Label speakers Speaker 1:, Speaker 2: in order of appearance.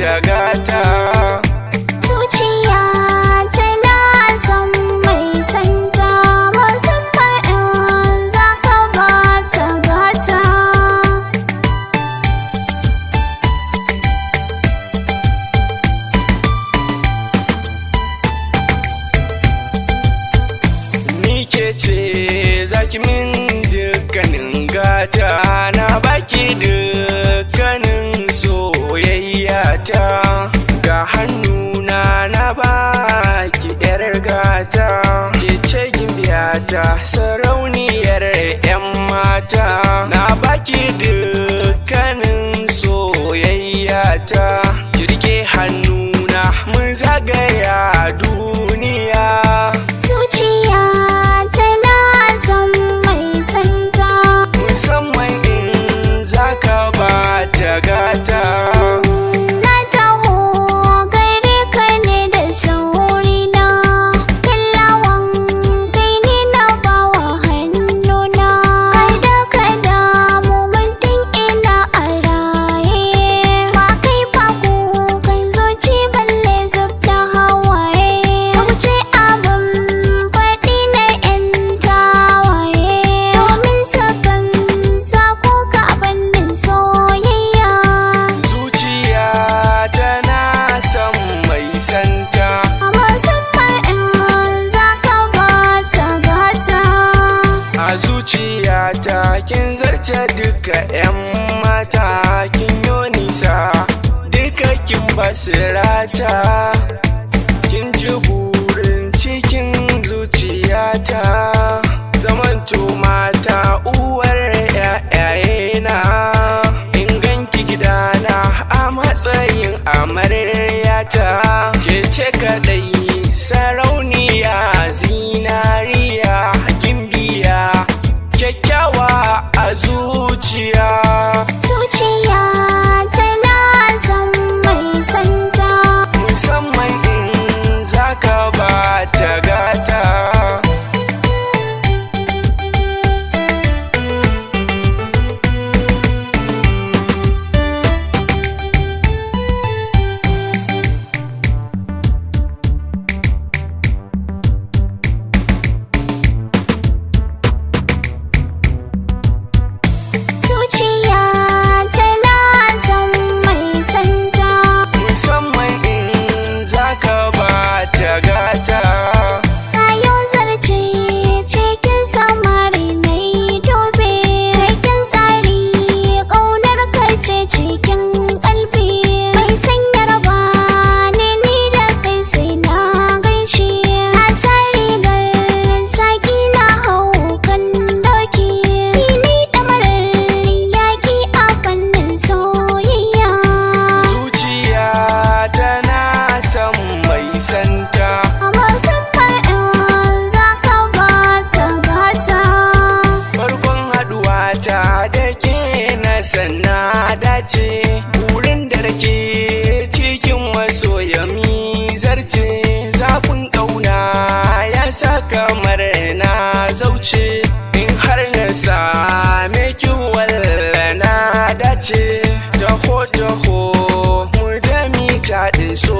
Speaker 1: ta gata.
Speaker 2: Zuciya tana son mai santa, musamman in za ka ba ta gata.
Speaker 1: Ni ke ce zaki min dukkanin gata, na baki dukkanin soyayya ta. Ga hannuna na baki yar gata, ke ce gimbiyata sarauniyar 'yan mata. Na baki dukkanin soyayya ta, ki rike hannuna mun zagaya duniya.
Speaker 2: Zuciya tana son mai santa,
Speaker 1: musamman in zaka ba ta gata.
Speaker 2: na taho gare ka ne da saurina, kallawan kai ne na bawa hannuna. Kada ka damu muddin ina a raye, ba kai ba kukan zuci balle zub da hawaye. Ka wuce abin faɗi na 'yan tawaye, domin sakan sako ka bannin soyayya.
Speaker 1: Zuciya tana son mai santa,
Speaker 2: Musamman in za ka ba ta gata.
Speaker 1: a zuciyata kin zarce duka 'yan mata. Kin yo nisa duka kin basirata, kin ji burin cikin zuciyata. Zamanto mata uwar 'ya'yayena, in ganki gidana a matsayin amaryata. Ke ce kadai sarauniya zinariya, gimbiya kyakkyawa a zuciya.
Speaker 2: Zuciya tana son mai santa,
Speaker 1: Musamman in zaka ba ta gata.
Speaker 2: zuciya tana son mai santa.
Speaker 1: Musamman in zaka ba ta gata.
Speaker 2: Kayo zarce cikin samari na yi dobe, raken tsari ƙaunar karce cikin ƙalbi. Mai sanyar ba ne ni da kai sai na gaishe, na sa rigar saki na hau kan doki. Ni ɗamarar yaƙi a fannin soyayya.
Speaker 1: Zuciya tana son mai santa,
Speaker 2: Musamman in za ka ba ta gata.
Speaker 1: farkon haduwa ta da ke na sanna dace. Wurin da nake cikin masoya zarce, zafin ƙauna ya sa kamar na zauce. In har na same ki walla na dace, taho taho mu da mi taɗin so.